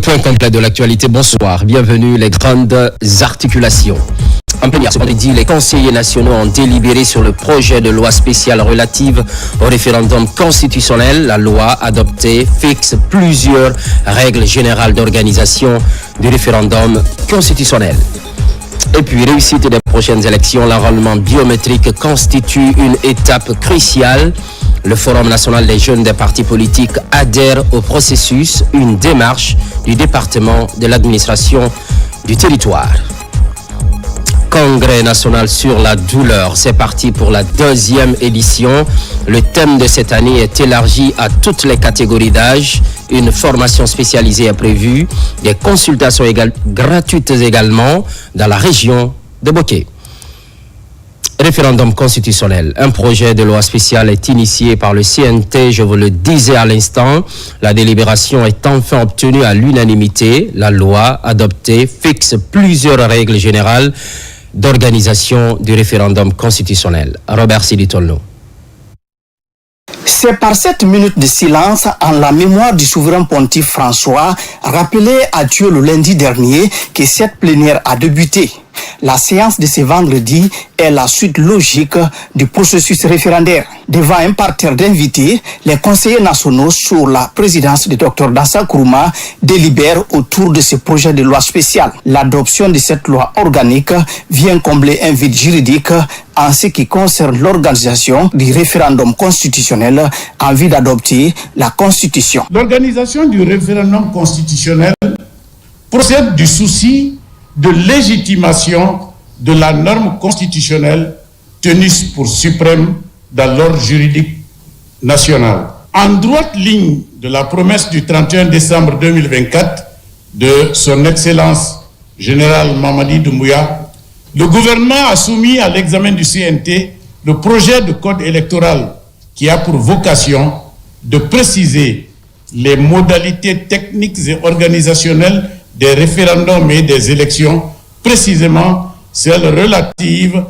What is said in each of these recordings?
point complet de l'actualité. Bonsoir, bienvenue les grandes articulations. En plénière ce vendredi, les conseillers nationaux ont délibéré sur le projet de loi spéciale relative au référendum constitutionnel. La loi adoptée fixe plusieurs règles générales d'organisation du référendum constitutionnel. Et puis, réussite des prochaines élections, l'enrôlement biométrique constitue une étape cruciale. Le Forum national des jeunes des partis politiques adhère au processus, une démarche du département de l'administration du territoire. Congrès national sur la douleur, c'est parti pour la 2e édition. Le thème de cette année est élargi à toutes les catégories d'âge. Une formation spécialisée est prévue, des consultations gratuites également dans la région de Boké. Référendum constitutionnel. Un projet de loi spéciale est initié par le CNT, je vous le disais à l'instant. La délibération est enfin obtenue à l'unanimité. La loi adoptée fixe plusieurs règles générales d'organisation du référendum constitutionnel. Robert Siditolno. C'est par cette minute de silence en la mémoire du souverain pontife François, rappelé à Dieu le lundi dernier, que cette plénière a débuté. La séance de ce vendredi est la suite logique du processus référendaire. Devant un parterre d'invités, les conseillers nationaux sous la présidence du Dr Dassa Kourouma délibèrent autour de ce projet de loi spéciale. L'adoption de cette loi organique vient combler un vide juridique en ce qui concerne l'organisation du référendum constitutionnel en vue d'adopter la Constitution. L'organisation du référendum constitutionnel procède du souci de légitimation de la norme constitutionnelle tenue pour suprême dans l'ordre juridique national. En droite ligne de la promesse du 31 décembre 2024 de son Excellence général Mamadi Doumbouya, le gouvernement a soumis à l'examen du CNT le projet de code électoral qui a pour vocation de préciser les modalités techniques et organisationnelles des référendums et des élections, précisément celles relatives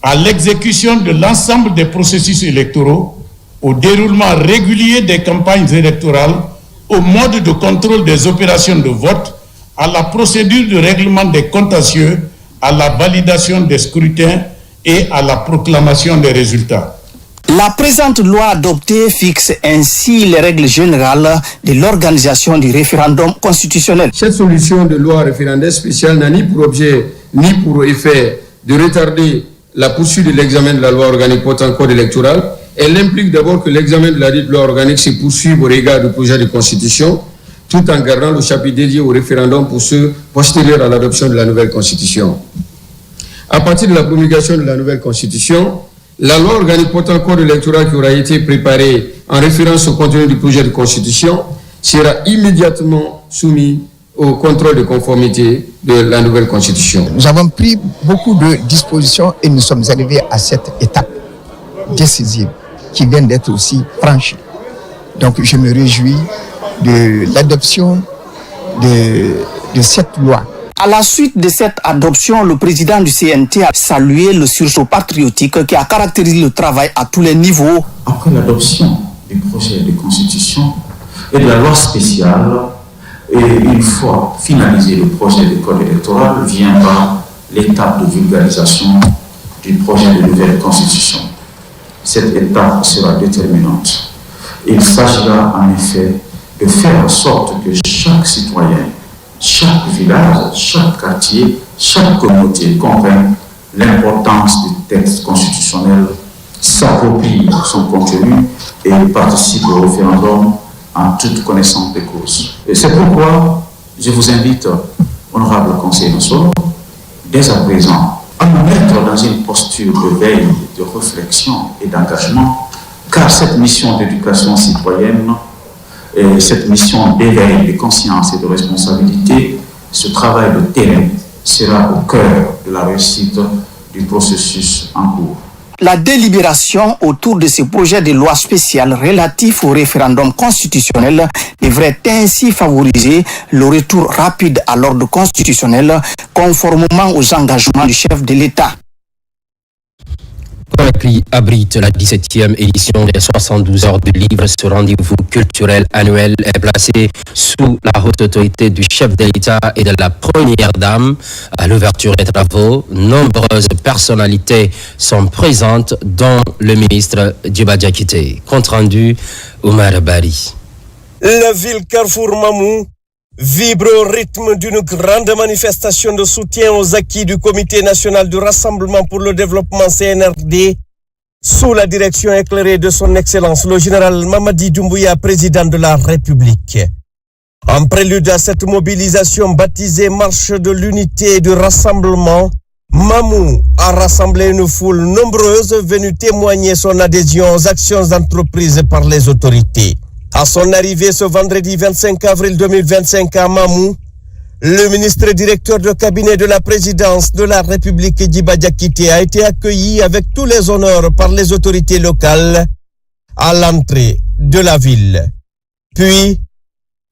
à l'exécution de l'ensemble des processus électoraux, au déroulement régulier des campagnes électorales, au mode de contrôle des opérations de vote, à la procédure de règlement des contentieux, à la validation des scrutins et à la proclamation des résultats. La présente loi adoptée fixe ainsi les règles générales de l'organisation du référendum constitutionnel. Cette solution de loi référendaire spéciale n'a ni pour objet ni pour effet de retarder la poursuite de l'examen de la loi organique portant code électoral. Elle implique d'abord que l'examen de la dite loi organique se poursuive au regard du projet de constitution, tout en gardant le chapitre dédié au référendum pour ceux postérieurs à l'adoption de la nouvelle constitution. À partir de la promulgation de la nouvelle constitution, la loi organique portant code électoral qui aura été préparée en référence au contenu du projet de constitution sera immédiatement soumise au contrôle de conformité de la nouvelle constitution. Nous avons pris beaucoup de dispositions et nous sommes arrivés à cette étape décisive qui vient d'être aussi franchie. Donc je me réjouis de l'adoption de cette loi. À la suite de cette adoption, le président du CNT a salué le sursaut patriotique qui a caractérisé le travail à tous les niveaux. Après l'adoption du projet de constitution et de la loi spéciale, et une fois finalisé le projet de code électoral, viendra l'étape de vulgarisation du projet de nouvelle constitution. Cette étape sera déterminante. Il s'agira en effet de faire en sorte que chaque citoyen, chaque village, chaque quartier, chaque communauté comprenne l'importance du texte constitutionnel, s'approprie son contenu et participe au référendum en toute connaissance des causes. Et c'est pourquoi je vous invite, honorable conseiller national, dès à présent, à nous mettre dans une posture de veille, de réflexion et d'engagement, car cette mission d'éducation citoyenne, et cette mission d'éveil, de conscience et de responsabilité, ce travail de terrain sera au cœur de la réussite du processus en cours. La délibération autour de ce projet de loi spéciale relatif au référendum constitutionnel devrait ainsi favoriser le retour rapide à l'ordre constitutionnel conformément aux engagements du chef de l'État. Conakry abrite la 17e édition des 72 heures du livre. Ce rendez-vous culturel annuel est placé sous la haute autorité du chef de l'État et de la première dame. À l'ouverture des travaux, nombreuses personnalités sont présentes, dont le ministre Djiba Diakité. Compte rendu, Oumar Bari. La ville Carrefour Mamou vibre au rythme d'une grande manifestation de soutien aux acquis du Comité national du Rassemblement pour le développement CNRD sous la direction éclairée de son Excellence le général Mamadi Doumbouya, président de la République. En prélude à cette mobilisation baptisée Marche de l'unité et du rassemblement, Mamou a rassemblé une foule nombreuse venue témoigner son adhésion aux actions entreprises par les autorités. À son arrivée ce vendredi 25 avril 2025 à Mamou, le ministre directeur de cabinet de la présidence de la République Djiba Diakité a été accueilli avec tous les honneurs par les autorités locales à l'entrée de la ville. Puis,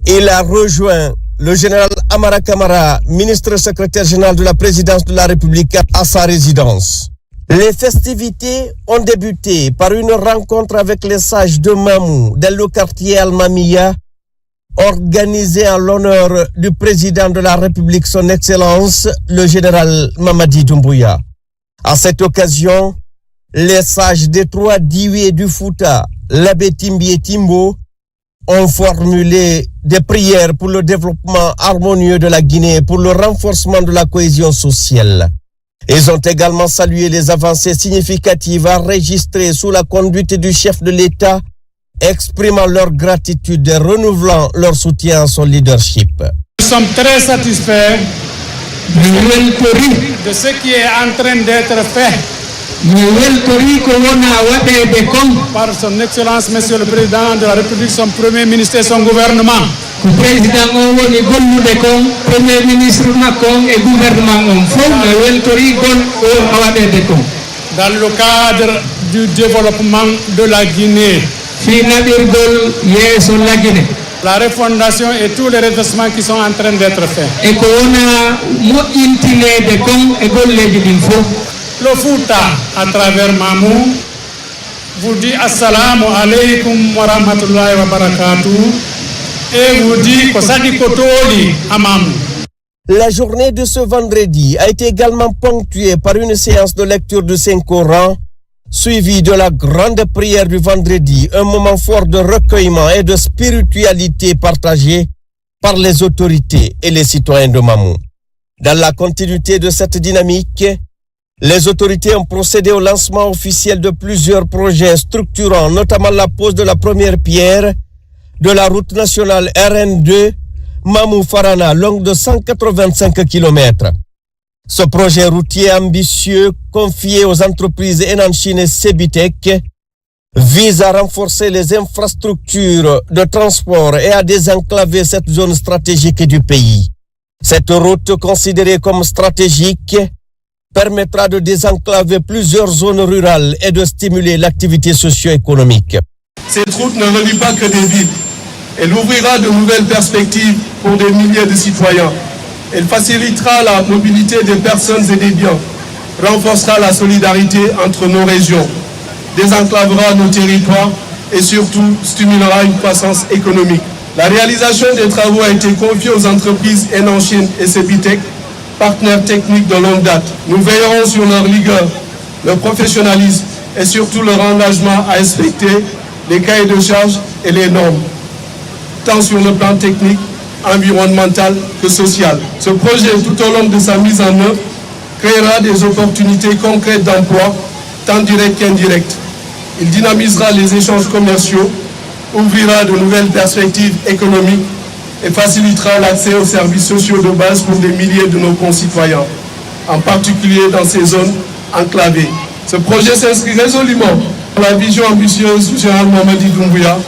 il a rejoint le général Amara Kamara, ministre secrétaire général de la présidence de la République, à sa résidence. Les festivités ont débuté par une rencontre avec les sages de Mamou dans le quartier Al-Mamia, organisée en l'honneur du président de la République, son Excellence, le général Mamadi Doumbouya. À cette occasion, les sages des trois Diwi et du Fouta, l'abbé Timbi et Timbo, ont formulé des prières pour le développement harmonieux de la Guinée et pour le renforcement de la cohésion sociale. Ils ont également salué les avancées significatives enregistrées sous la conduite du chef de l'État, exprimant leur gratitude et renouvelant leur soutien à son leadership. Nous sommes très satisfaits de ce qui est en train d'être fait par son Excellence, Monsieur le Président de la République, son Premier ministre et son gouvernement. Dans le cadre du développement de la Guinée, la refondation et tous les redressements qui sont en train d'être faits. Le Fouta, à travers Mamou, vous dit Assalamu alaikum wa rahmatullahi wa barakatuh et vous dit Kosadi Kotoli à Mamou. La journée de ce vendredi a été également ponctuée par une séance de lecture du Saint-Coran, suivie de la grande prière du vendredi, un moment fort de recueillement et de spiritualité partagée par les autorités et les citoyens de Mamou. Dans la continuité de cette dynamique, les autorités ont procédé au lancement officiel de plusieurs projets structurants, notamment la pose de la première pierre de la route nationale RN2 Mamou-Farana, longue de 185 km. Ce projet routier ambitieux, confié aux entreprises Enanchine et Sebitec, vise à renforcer les infrastructures de transport et à désenclaver cette zone stratégique du pays. Cette route, considérée comme stratégique, permettra de désenclaver plusieurs zones rurales et de stimuler l'activité socio-économique. Cette route ne relie pas que des villes. Elle ouvrira de nouvelles perspectives pour des milliers de citoyens. Elle facilitera la mobilité des personnes et des biens, renforcera la solidarité entre nos régions, désenclavera nos territoires et surtout stimulera une croissance économique. La réalisation des travaux a été confiée aux entreprises Enanchine et Sebitec, partenaires techniques de longue date. Nous veillerons sur leur rigueur, leur professionnalisme et surtout leur engagement à respecter les cahiers de charges et les normes, tant sur le plan technique, environnemental que social. Ce projet, tout au long de sa mise en œuvre, créera des opportunités concrètes d'emploi, tant directes qu'indirectes. Il dynamisera les échanges commerciaux, ouvrira de nouvelles perspectives économiques et facilitera l'accès aux services sociaux de base pour des milliers de nos concitoyens, en particulier dans ces zones enclavées. Ce projet s'inscrit résolument dans la vision ambitieuse du général Mamadi Doumbouya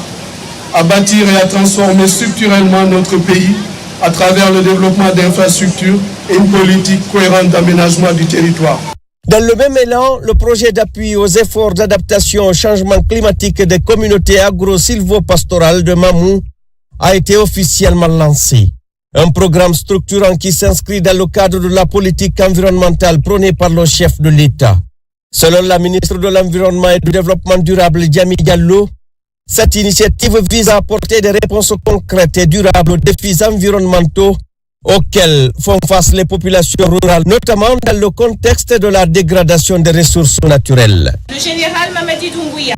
à bâtir et à transformer structurellement notre pays à travers le développement d'infrastructures et une politique cohérente d'aménagement du territoire. Dans le même élan, le projet d'appui aux efforts d'adaptation au changement climatique des communautés agro-silvopastorales de Mamou a été officiellement lancé. Un programme structurant qui s'inscrit dans le cadre de la politique environnementale prônée par le chef de l'État. Selon la ministre de l'Environnement et du Développement durable, Diamy Diallo, cette initiative vise à apporter des réponses concrètes et durables aux défis environnementaux auxquels font face les populations rurales, notamment dans le contexte de la dégradation des ressources naturelles. Le général Mamadi Doumbouya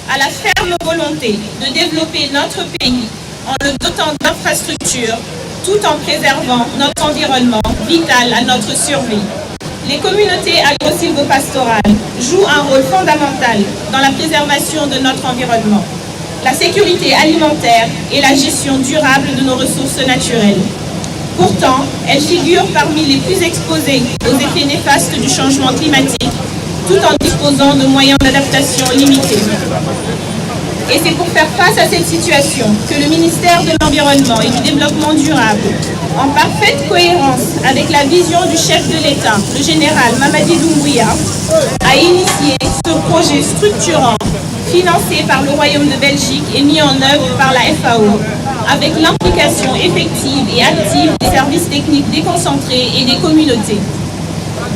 a la ferme volonté de développer notre pays en le dotant d'infrastructures tout en préservant notre environnement vital à notre survie. Les communautés agro-silvopastorales jouent un rôle fondamental dans la préservation de notre environnement, la sécurité alimentaire et la gestion durable de nos ressources naturelles. Pourtant, elles figurent parmi les plus exposées aux effets néfastes du changement climatique, tout en disposant de moyens d'adaptation limités. Et c'est pour faire face à cette situation que le ministère de l'Environnement et du Développement durable, en parfaite cohérence avec la vision du chef de l'État, le général Mamadi Doumbouya, a initié ce projet structurant financé par le Royaume de Belgique et mis en œuvre par la FAO, avec l'implication effective et active des services techniques déconcentrés et des communautés.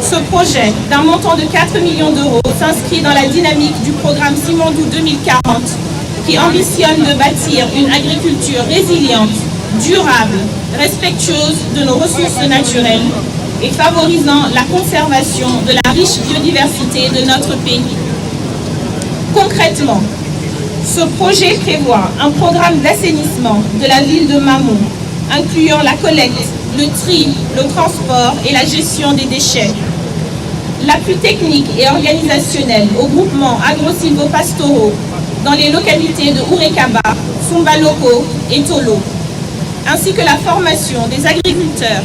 Ce projet, d'un montant de 4 millions d'euros, s'inscrit dans la dynamique du programme Simandou 2040, qui ambitionne de bâtir une agriculture résiliente, durable, respectueuse de nos ressources naturelles et favorisant la conservation de la riche biodiversité de notre pays. Concrètement, ce projet prévoit un programme d'assainissement de la ville de Mamou, incluant la collecte, le tri, le transport et la gestion des déchets. L'appui technique et organisationnel aux groupements agro-silvopastoraux dans les localités de Ourekaba, Fumbaloko et Tolo, ainsi que la formation des agriculteurs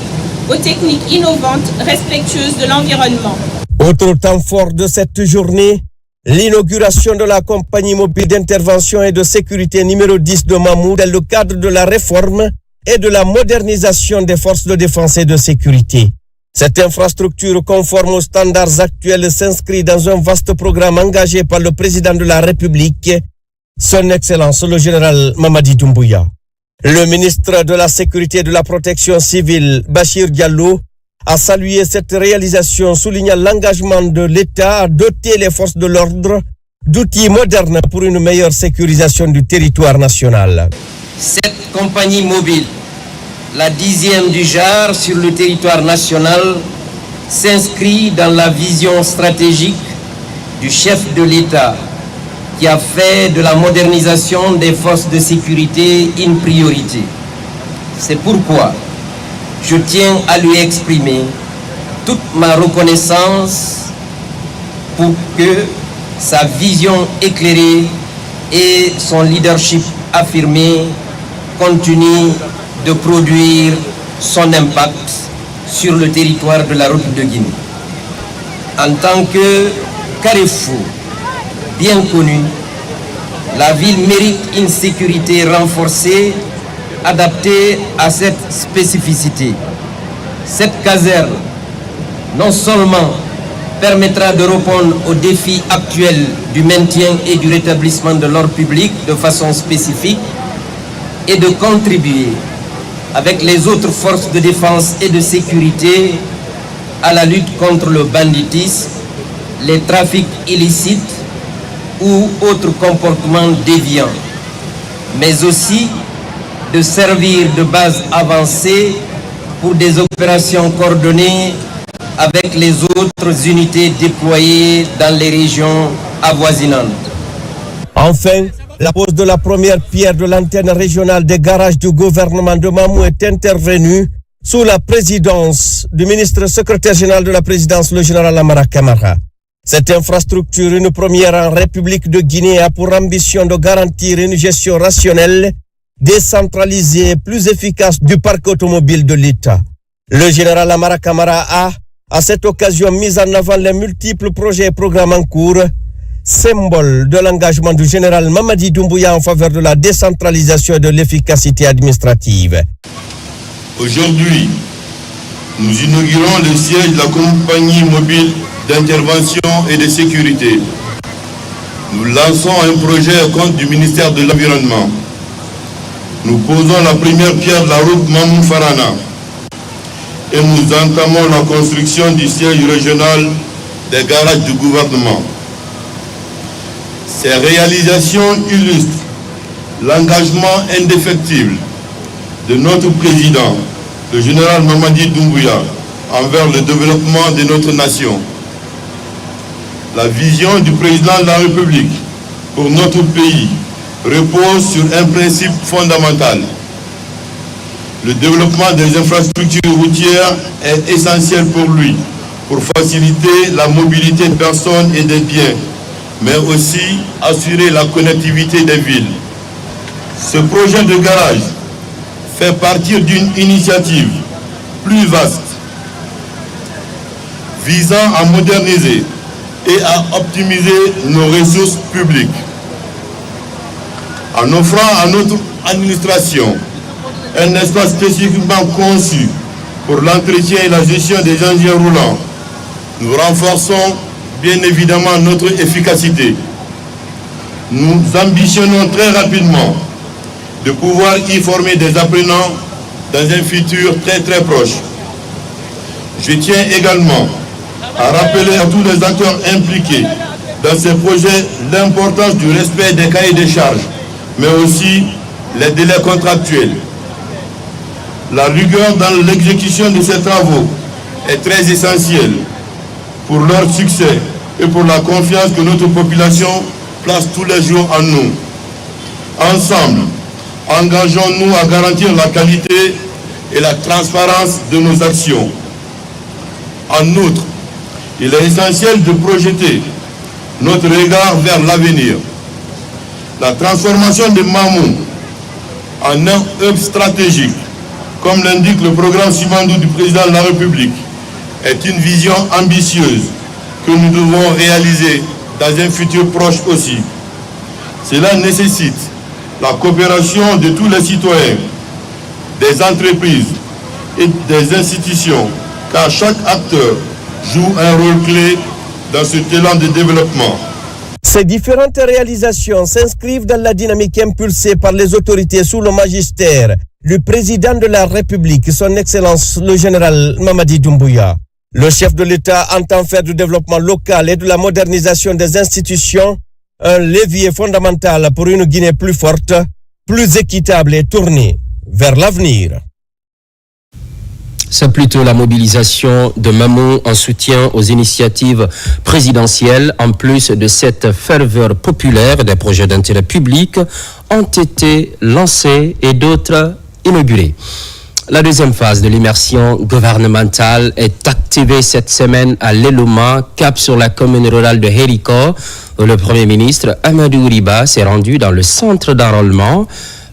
aux techniques innovantes respectueuses de l'environnement. Autre temps fort de cette journée, l'inauguration de la compagnie mobile d'intervention et de sécurité numéro 10 de Mamou dans le cadre de la réforme et de la modernisation des forces de défense et de sécurité. Cette infrastructure conforme aux standards actuels s'inscrit dans un vaste programme engagé par le président de la République, son Excellence le général Mamadi Doumbouya. Le ministre de la Sécurité et de la Protection civile, Bachir Diallo, a salué cette réalisation, soulignant l'engagement de l'État à doter les forces de l'ordre d'outils modernes pour une meilleure sécurisation du territoire national. Cette compagnie mobile, la 10e du genre sur le territoire national, s'inscrit dans la vision stratégique du chef de l'État qui a fait de la modernisation des forces de sécurité une priorité. C'est pourquoi je tiens à lui exprimer toute ma reconnaissance pour que sa vision éclairée et son leadership affirmé continuent de produire son impact sur le territoire de la République de Guinée. En tant que carrefour bien connu, la ville mérite une sécurité renforcée, adaptée à cette spécificité. Cette caserne, non seulement permettra de répondre aux défis actuels du maintien et du rétablissement de l'ordre public de façon spécifique et de contribuer avec les autres forces de défense et de sécurité à la lutte contre le banditisme, les trafics illicites ou autres comportements déviants, mais aussi de servir de base avancée pour des opérations coordonnées avec les autres unités déployées dans les régions avoisinantes. Enfin, la pose de la première pierre de l'antenne régionale des garages du gouvernement de Mamou est intervenue sous la présidence du ministre secrétaire général de la présidence, le général Amara Camara. Cette infrastructure, une première en République de Guinée, a pour ambition de garantir une gestion rationnelle, décentralisée et plus efficace du parc automobile de l'État. Le général Amara Camara a, à cette occasion, mis en avant les multiples projets et programmes en cours, symbole de l'engagement du général Mamadi Doumbouya en faveur de la décentralisation et de l'efficacité administrative. Aujourd'hui, nous inaugurons le siège de la compagnie mobile d'intervention et de sécurité. Nous lançons un projet au compte du ministère de l'Environnement. Nous posons la première pierre de la route Mamou-Farana et nous entamons la construction du siège régional des garages du gouvernement. Ces réalisations illustrent l'engagement indéfectible de notre président, le général Mamadi Doumbouya, envers le développement de notre nation. La vision du président de la République pour notre pays repose sur un principe fondamental. Le développement des infrastructures routières est essentiel pour lui, pour faciliter la mobilité des personnes et des biens, mais aussi assurer la connectivité des villes. Ce projet de garage fait partie d'une initiative plus vaste visant à moderniser et à optimiser nos ressources publiques, en offrant à notre administration un espace spécifiquement conçu pour l'entretien et la gestion des engins roulants. Nous renforçons bien évidemment notre efficacité. Nous ambitionnons très rapidement de pouvoir y former des apprenants dans un futur très proche. Je tiens également à rappeler à tous les acteurs impliqués dans ces projets l'importance du respect des cahiers des charges, mais aussi les délais contractuels. La rigueur dans l'exécution de ces travaux est très essentielle pour leur succès et pour la confiance que notre population place tous les jours en nous. Ensemble, engageons-nous à garantir la qualité et la transparence de nos actions. En outre, il est essentiel de projeter notre regard vers l'avenir. La transformation de Mamou en un hub stratégique, comme l'indique le programme Simandou du président de la République, est une vision ambitieuse que nous devons réaliser dans un futur proche aussi. Cela nécessite la coopération de tous les citoyens, des entreprises et des institutions, car chaque acteur joue un rôle clé dans ce élan de développement. Ces différentes réalisations s'inscrivent dans la dynamique impulsée par les autorités sous le magistère du président de la République, son Excellence le général Mamadi Doumbouya. Le chef de l'État entend faire du développement local et de la modernisation des institutions un levier fondamental pour une Guinée plus forte, plus équitable et tournée vers l'avenir. C'est plutôt la mobilisation de Mamou en soutien aux initiatives présidentielles, en plus de cette ferveur populaire des projets d'intérêt public, ont été lancés et d'autres inaugurés. La deuxième phase de l'immersion gouvernementale est activée cette semaine à Leluma, cap sur la commune rurale de Hériko, où le Premier ministre Amadou Riba s'est rendu dans le centre d'enrôlement.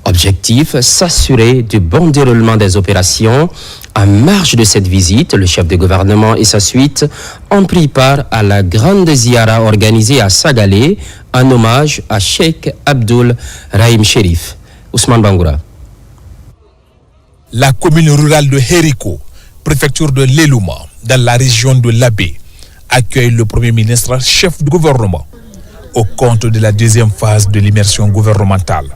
Objectif, s'assurer du bon déroulement des opérations. En marge de cette visite, le chef de gouvernement et sa suite ont pris part à la grande ziara organisée à Sagalé, en hommage à Cheikh Abdoul Rahim Chérif. Ousmane Bangoura. La commune rurale de Hériko, préfecture de Leluma, dans la région de Labé, accueille le Premier ministre, chef de gouvernement, au compte de la deuxième phase de l'immersion gouvernementale.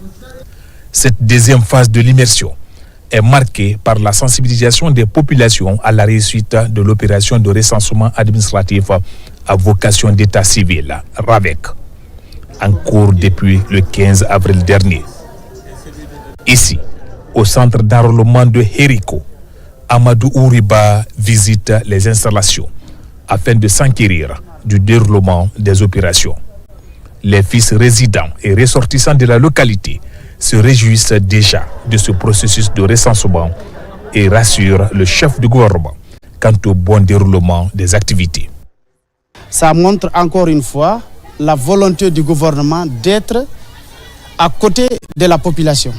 Cette deuxième phase de l'immersion est marquée par la sensibilisation des populations à la réussite de l'opération de recensement administratif à vocation d'état civil, RAVEC, en cours depuis le 15 avril dernier. Ici, au centre d'enrôlement de Hériko, Amadou Ouriba visite les installations afin de s'enquérir du déroulement des opérations. Les fils résidents et ressortissants de la localité se réjouissent déjà de ce processus de recensement et rassurent le chef du gouvernement quant au bon déroulement des activités. Ça montre encore une fois la volonté du gouvernement d'être à côté de la population.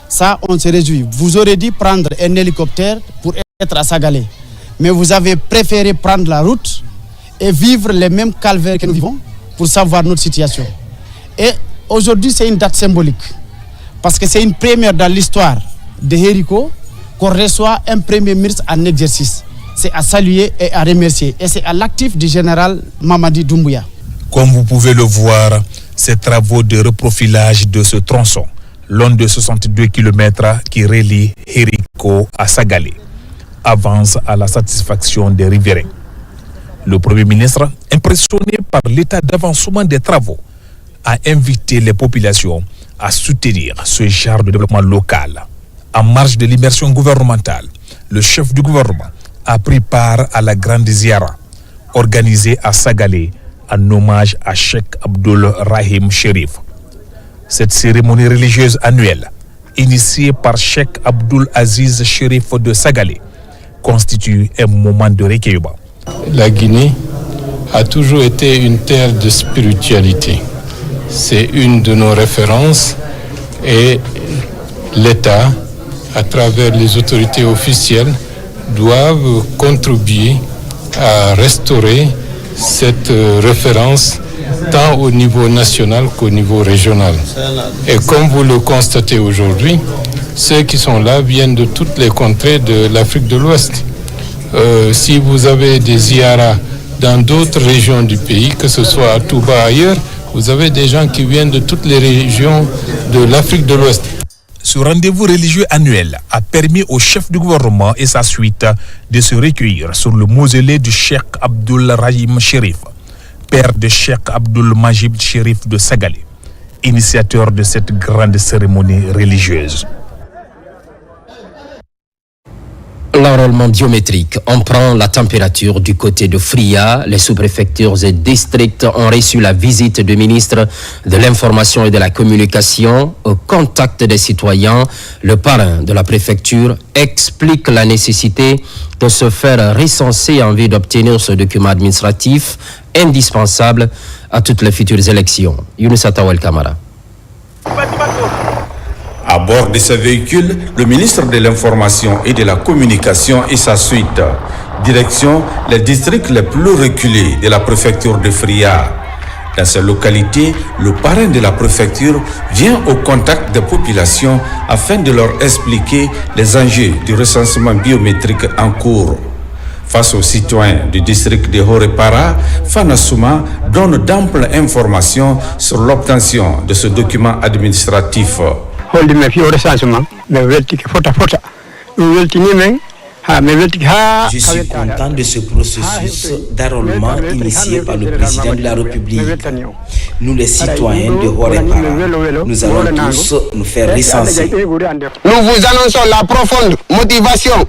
Ça, on se réjouit. Vous aurez dû prendre un hélicoptère pour être à Sagalé, mais vous avez préféré prendre la route et vivre les mêmes calvaires que nous vivons pour savoir notre situation. Et aujourd'hui, c'est une date symbolique, parce que c'est une première dans l'histoire de Hériko qu'on reçoit un premier ministre en exercice. C'est à saluer et à remercier. Et c'est à l'actif du général Mamadi Doumbouya. Comme vous pouvez le voir, ces travaux de reprofilage de ce tronçon, long de 62 km qui relie Hériko à Sagalé, avancent à la satisfaction des riverains. Le Premier ministre, impressionné par l'état d'avancement des travaux, a invité les populations à soutenir ce genre de développement local. En marge de l'immersion gouvernementale, le chef du gouvernement a pris part à la grande ziara organisée à Sagalé en hommage à Cheikh Abdul Rahim Chérif. Cette cérémonie religieuse annuelle, initiée par Cheikh Abdul Aziz Chérif de Sagalé, constitue un moment de recueillement. La Guinée a toujours été une terre de spiritualité. C'est une de nos références et l'État, à travers les autorités officielles, doivent contribuer à restaurer cette référence tant au niveau national qu'au niveau régional. Et comme vous le constatez aujourd'hui, ceux qui sont là viennent de toutes les contrées de l'Afrique de l'Ouest. Si vous avez des ziyaras dans d'autres régions du pays, que ce soit à Touba ailleurs, vous avez des gens qui viennent de toutes les régions de l'Afrique de l'Ouest. Ce rendez-vous religieux annuel a permis au chef du gouvernement et sa suite de se recueillir sur le mausolée du Cheikh Abdul Rahim Chérif, père de Cheikh Abdul Majid Chérif de Sagalé, initiateur de cette grande cérémonie religieuse. L'enrôlement biométrique. On prend la température du côté de Fria. Les sous-préfectures et districts ont reçu la visite du ministre de l'Information et de la Communication au contact des citoyens. Le parrain de la préfecture explique la nécessité de se faire recenser en vue d'obtenir ce document administratif indispensable à toutes les futures élections. Younous Atawel Kamara. À bord de ce véhicule, le ministre de l'Information et de la Communication et sa suite. Direction les districts les plus reculés de la préfecture de Fria. Dans ces localités, le parrain de la préfecture vient au contact des populations afin de leur expliquer les enjeux du recensement biométrique en cours. Face aux citoyens du district de Horepara, Fanasouma donne d'amples informations sur l'obtention de ce document administratif. Je suis content de ce processus d'enrôlement initié par le président de la République. Nous, les citoyens de Horepara, nous allons tous nous faire recenser. Nous vous annonçons la profonde motivation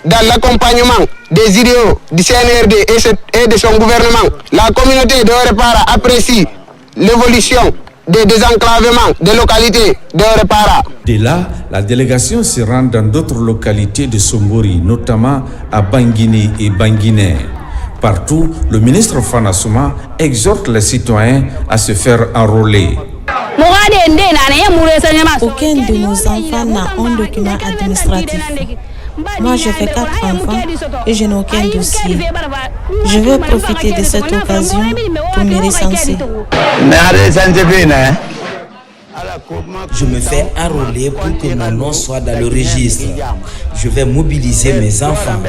dans l'accompagnement des idéaux du CNRD et de son gouvernement. La communauté de Horepara apprécie l'évolution des désenclavements des localités de Horepara. De là, la délégation se rend dans d'autres localités de Sombori, notamment à Banguiné et Banguiné. Partout, le ministre Fanasouma exhorte les citoyens à se faire enrôler. Aucun de nos enfants n'a un document administratif. Moi, je fais 4 enfants et je n'ai aucun dossier. Je veux profiter de cette occasion pour me recenser. Je me fais enrôler pour que mon nom soit dans le registre. Je vais mobiliser mes enfants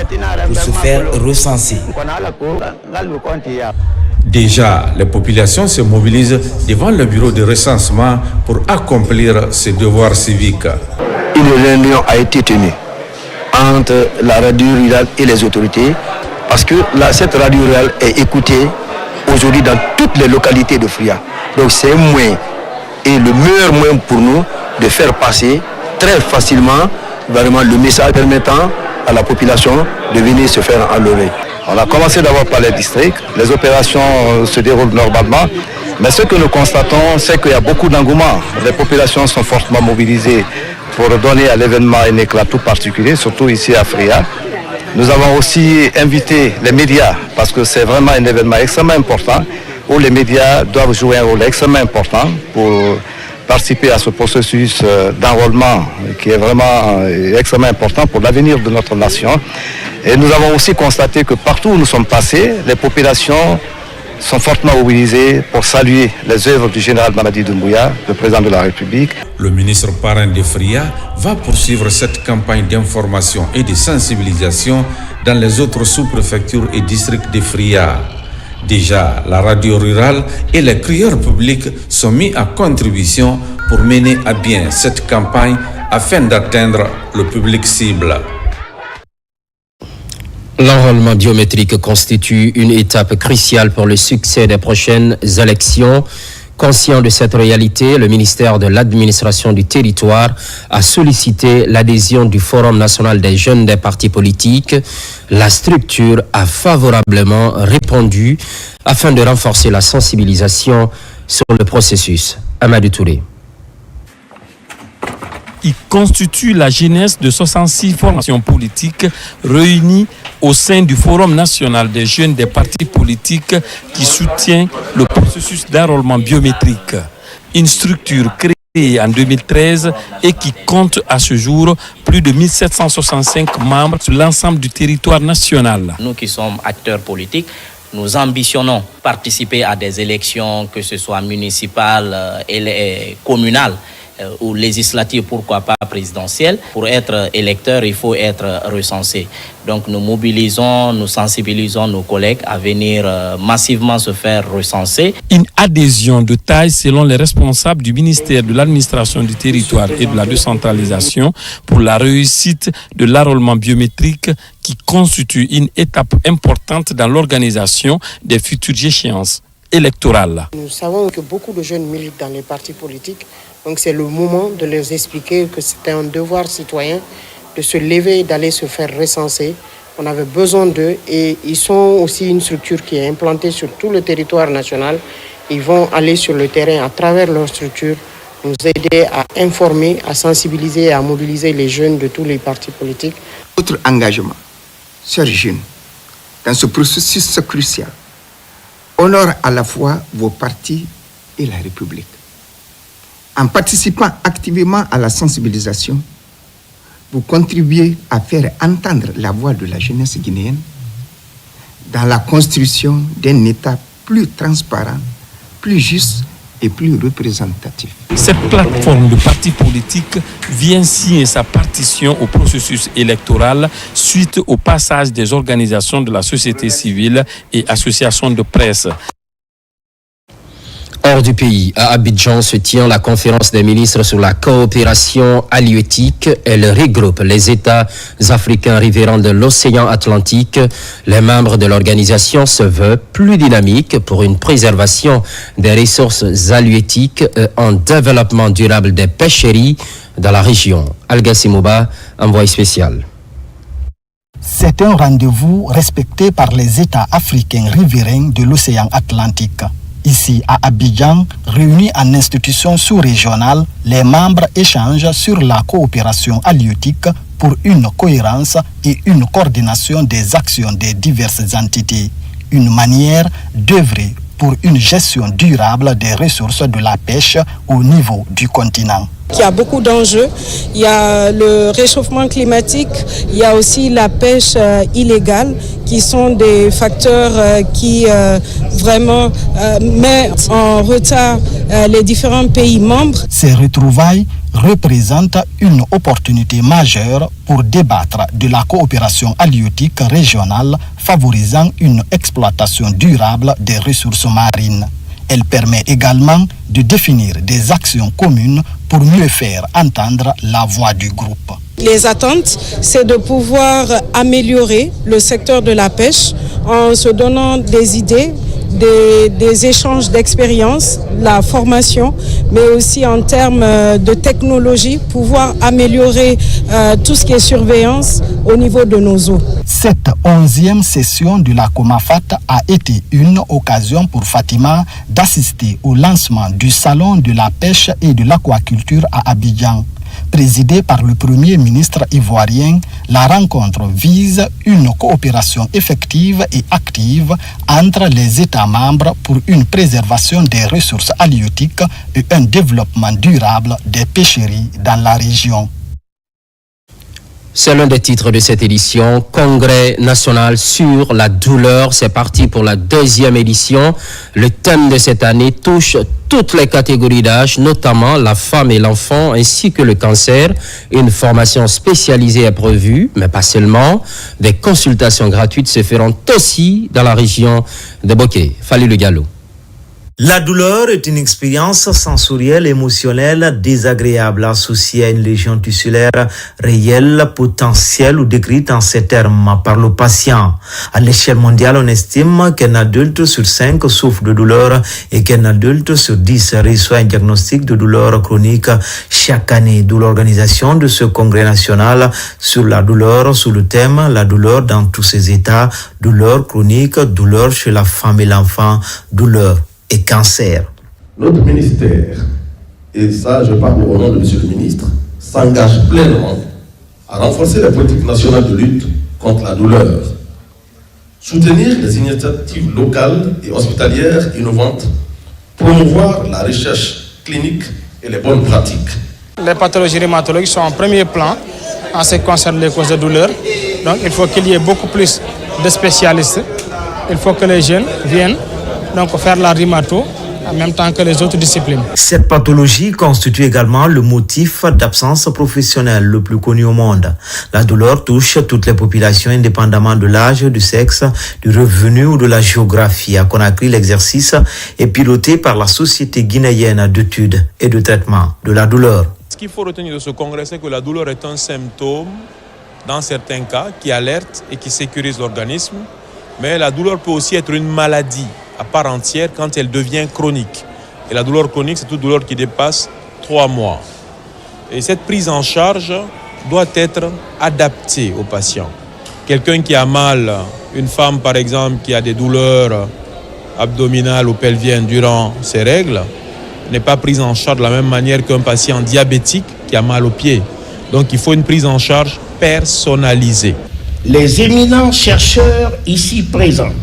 pour se faire recenser. Déjà, les populations se mobilisent devant le bureau de recensement pour accomplir ses devoirs civiques. Une réunion a été tenue entre la radio rurale et les autorités, parce que cette radio rurale est écoutée aujourd'hui dans toutes les localités de Fria. Donc c'est un moyen, et le meilleur moyen pour nous de faire passer très facilement vraiment le message permettant à la population de venir se faire enrôler. On a commencé d'abord par les districts, les opérations se déroulent normalement, mais ce que nous constatons, c'est qu'il y a beaucoup d'engouement. Les populations sont fortement mobilisées pour donner à l'événement un éclat tout particulier, surtout ici à Fria. Nous avons aussi invité les médias, parce que c'est vraiment un événement extrêmement important, où les médias doivent jouer un rôle extrêmement important pour participer à ce processus d'enrôlement qui est vraiment extrêmement important pour l'avenir de notre nation. Et nous avons aussi constaté que partout où nous sommes passés, les populations sont fortement mobilisés pour saluer les œuvres du général Mamadi Doumbouya, le président de la République. Le ministre parrain de Fria va poursuivre cette campagne d'information et de sensibilisation dans les autres sous-préfectures et districts de Fria. Déjà, la radio rurale et les crieurs publics sont mis à contribution pour mener à bien cette campagne afin d'atteindre le public cible. L'enrôlement biométrique constitue une étape cruciale pour le succès des prochaines élections. Conscient de cette réalité, le ministère de l'Administration du Territoire a sollicité l'adhésion du Forum national des jeunes des partis politiques. La structure a favorablement répondu afin de renforcer la sensibilisation sur le processus. Amadou Touré. Il constitue la genèse de 66 formations politiques réunies au sein du Forum national des jeunes des partis politiques qui soutient le processus d'enrôlement biométrique. Une structure créée en 2013 et qui compte à ce jour plus de 1765 membres sur l'ensemble du territoire national. Nous qui sommes acteurs politiques, nous ambitionnons participer à des élections, que ce soit municipales et communales, ou législative, pourquoi pas présidentielle. Pour être électeur, il faut être recensé. Donc nous mobilisons, nous sensibilisons nos collègues à venir massivement se faire recenser. Une adhésion de taille selon les responsables du ministère de l'Administration du Territoire et de la décentralisation pour la réussite de l'enrôlement biométrique qui constitue une étape importante dans l'organisation des futures échéances électorales. Nous savons que beaucoup de jeunes militent dans les partis politiques. Donc c'est le moment de leur expliquer que c'est un devoir citoyen de se lever et d'aller se faire recenser. On avait besoin d'eux et ils sont aussi une structure qui est implantée sur tout le territoire national. Ils vont aller sur le terrain à travers leur structure, nous aider à informer, à sensibiliser et à mobiliser les jeunes de tous les partis politiques. Votre engagement, chers jeunes, dans ce processus crucial, honore à la fois vos partis et la République. En participant activement à la sensibilisation, vous contribuez à faire entendre la voix de la jeunesse guinéenne dans la construction d'un État plus transparent, plus juste et plus représentatif. Cette plateforme de partis politiques vient signer sa partition au processus électoral suite au passage des organisations de la société civile et associations de presse. Hors du pays, à Abidjan se tient la conférence des ministres sur la coopération halieutique. Elle regroupe les États africains riverains de l'océan Atlantique. Les membres de l'organisation se veulent plus dynamiques pour une préservation des ressources halieutiques et un développement durable des pêcheries dans la région. Algassi Mouba, envoyé spécial. C'est un rendez-vous respecté par les États africains riverains de l'océan Atlantique. Ici à Abidjan, réunis en institution sous-régionale, les membres échangent sur la coopération halieutique pour une cohérence et une coordination des actions des diverses entités. Une manière d'œuvrer pour une gestion durable des ressources de la pêche au niveau du continent. Il y a beaucoup d'enjeux, il y a le réchauffement climatique, il y a aussi la pêche illégale qui sont des facteurs qui vraiment mettent en retard les différents pays membres. Ces retrouvailles représentent une opportunité majeure pour débattre de la coopération halieutique régionale favorisant une exploitation durable des ressources marines. Elle permet également de définir des actions communes pour mieux faire entendre la voix du groupe. Les attentes, c'est de pouvoir améliorer le secteur de la pêche en se donnant des idées, des échanges d'expériences, la formation, mais aussi en termes de technologie, pouvoir améliorer tout ce qui est surveillance au niveau de nos eaux. Cette 11e session de la Comafat a été une occasion pour Fatima d'assister au lancement du Salon de la pêche et de l'aquaculture à Abidjan. Présidée par le Premier ministre ivoirien, la rencontre vise une coopération effective et active entre les États membres pour une préservation des ressources halieutiques et un développement durable des pêcheries dans la région. C'est l'un des titres de cette édition, Congrès national sur la douleur. C'est parti pour la 2e édition. Le thème de cette année touche toutes les catégories d'âge, notamment la femme et l'enfant, ainsi que le cancer. Une formation spécialisée est prévue, mais pas seulement. Des consultations gratuites se feront aussi dans la région de Boké. Fali Le Gallo. La douleur est une expérience sensorielle, émotionnelle, désagréable, associée à une lésion tissulaire réelle, potentielle ou décrite en ces termes par le patient. À l'échelle mondiale, on estime qu'un adulte sur 5 souffre de douleur et qu'un adulte sur 10 reçoit un diagnostic de douleur chronique chaque année. D'où l'organisation de ce congrès national sur la douleur sous le thème « La douleur dans tous ses états, douleur chronique, douleur chez la femme et l'enfant, douleur et cancer ». Notre ministère, et ça je parle au nom de M. le ministre, s'engage pleinement à renforcer la politique nationale de lutte contre la douleur, soutenir les initiatives locales et hospitalières innovantes, promouvoir la recherche clinique et les bonnes pratiques. Les pathologies rhumatologiques sont en premier plan en ce qui concerne les causes de douleur. Donc il faut qu'il y ait beaucoup plus de spécialistes. Il faut que les jeunes viennent donc faire la rhumato en même temps que les autres disciplines. Cette pathologie constitue également le motif d'absence professionnelle le plus connu au monde. La douleur touche toutes les populations indépendamment de l'âge, du sexe, du revenu ou de la géographie. À Conakry, l'exercice est piloté par la Société guinéenne d'études et de traitement de la douleur. Ce qu'il faut retenir de ce congrès, c'est que la douleur est un symptôme, dans certains cas, qui alerte et qui sécurise l'organisme. Mais la douleur peut aussi être une maladie à part entière quand elle devient chronique. Et la douleur chronique, c'est toute douleur qui dépasse 3 mois. Et cette prise en charge doit être adaptée au patient. Quelqu'un qui a mal, une femme par exemple qui a des douleurs abdominales ou pelviennes durant ses règles, n'est pas prise en charge de la même manière qu'un patient diabétique qui a mal aux pieds. Donc il faut une prise en charge personnalisée. Les éminents chercheurs ici présents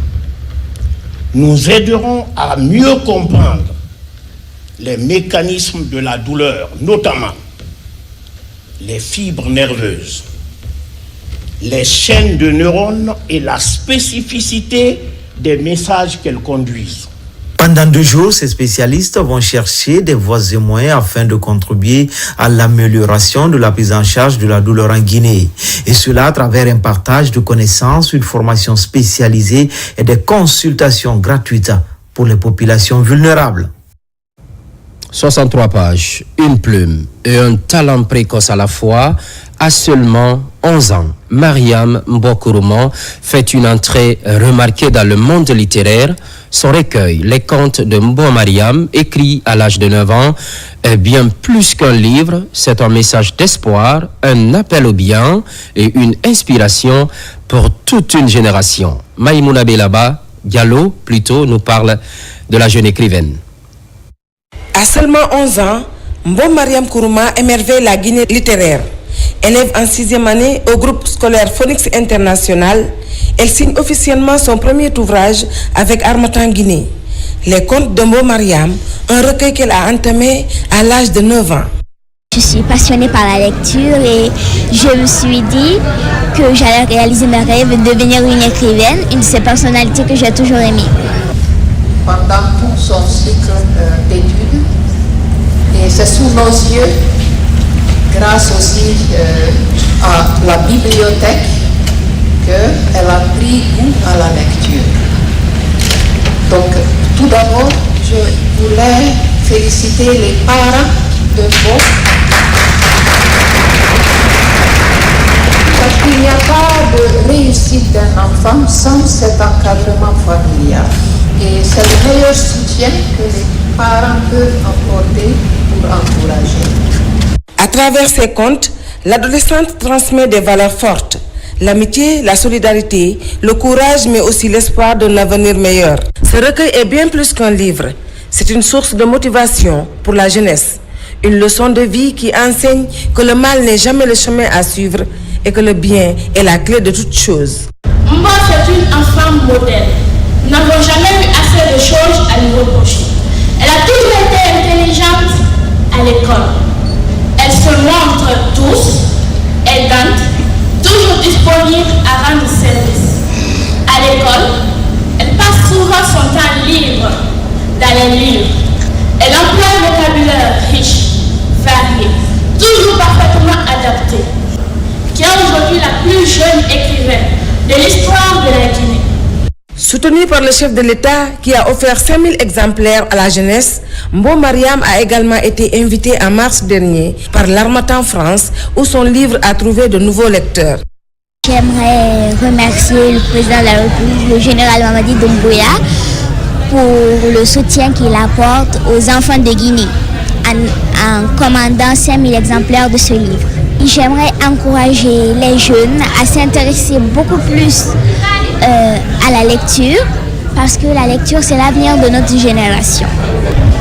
nous aideront à mieux comprendre les mécanismes de la douleur, notamment les fibres nerveuses, les chaînes de neurones et la spécificité des messages qu'elles conduisent. Pendant 2 jours, ces spécialistes vont chercher des voies et moyens afin de contribuer à l'amélioration de la prise en charge de la douleur en Guinée. Et cela à travers un partage de connaissances, une formation spécialisée et des consultations gratuites pour les populations vulnérables. 63 pages, une plume et un talent précoce à la fois. À seulement 11 ans, Mariam Mbokourouman fait une entrée remarquée dans le monde littéraire. Son recueil, Les Contes de Mbo Mariam, écrit à l'âge de 9 ans, est bien plus qu'un livre. C'est un message d'espoir, un appel au bien et une inspiration pour toute une génération. Maïmouna Belaba Diallo, plutôt, nous parle de la jeune écrivaine. À seulement 11 ans, Mbo Mariam Kourouma émerveille la Guinée littéraire. Élève en 6e année au groupe scolaire Phoenix International, elle signe officiellement son premier ouvrage avec Harmattan Guinée, Les Contes de Mbo Mariam, un recueil qu'elle a entamé à l'âge de 9 ans. Je suis passionnée par la lecture et je me suis dit que j'allais réaliser mes rêves de devenir une écrivaine, une de ces personnalités que j'ai toujours aimées. Pendant tout son cycle d'études, et c'est sous nos yeux, grâce aussi à la bibliothèque, qu'elle a pris goût à la lecture. Donc, tout d'abord, je voulais féliciter les parents de Mbo, parce qu'il n'y a pas de réussite d'un enfant sans cet encadrement familial. Et c'est le meilleur soutien que les parents peuvent apporter pour encourager. À travers ses contes, l'adolescente transmet des valeurs fortes. L'amitié, la solidarité, le courage, mais aussi l'espoir d'un avenir meilleur. Ce recueil est bien plus qu'un livre. C'est une source de motivation pour la jeunesse. Une leçon de vie qui enseigne que le mal n'est jamais le chemin à suivre et que le bien est la clé de toute chose. Mbo, c'est une enfant modèle. Nous n'avons jamais eu assez de choses à niveau gauche. Elle a toujours été intelligente à l'école. Elle se montre douce, aidante, toujours disponible à rendre service. À l'école, elle passe souvent son temps libre dans les livres. Elle emploie un vocabulaire riche, varié, toujours parfaitement adapté, qui est aujourd'hui la plus jeune écrivaine de l'histoire de la Guinée. Soutenu par le chef de l'État qui a offert 5000 exemplaires à la jeunesse, Mbo Mariam a également été invité en mars dernier par l'Harmattan France où son livre a trouvé de nouveaux lecteurs. J'aimerais remercier le président de la République, le général Mamadi Doumbouya, pour le soutien qu'il apporte aux enfants de Guinée en commandant 5000 exemplaires de ce livre. J'aimerais encourager les jeunes à s'intéresser beaucoup plus à la lecture, parce que la lecture, c'est l'avenir de notre génération.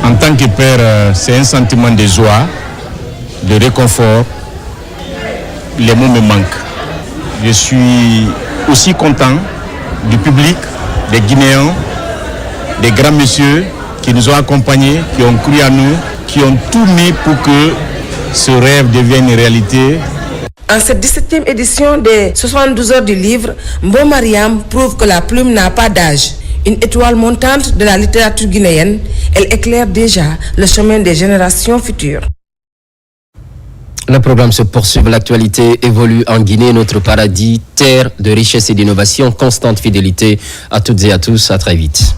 En tant que père, c'est un sentiment de joie, de réconfort. Les mots me manquent. Je suis aussi content du public, des Guinéens, des grands messieurs qui nous ont accompagnés, qui ont cru à nous, qui ont tout mis pour que ce rêve devienne une réalité. En cette 17e édition des 72 heures du livre, Mbo Mariam prouve que la plume n'a pas d'âge. Une étoile montante de la littérature guinéenne, elle éclaire déjà le chemin des générations futures. Le programme se poursuit. L'actualité évolue en Guinée, notre paradis, terre de richesse et d'innovation, constante fidélité à toutes et à tous. À très vite.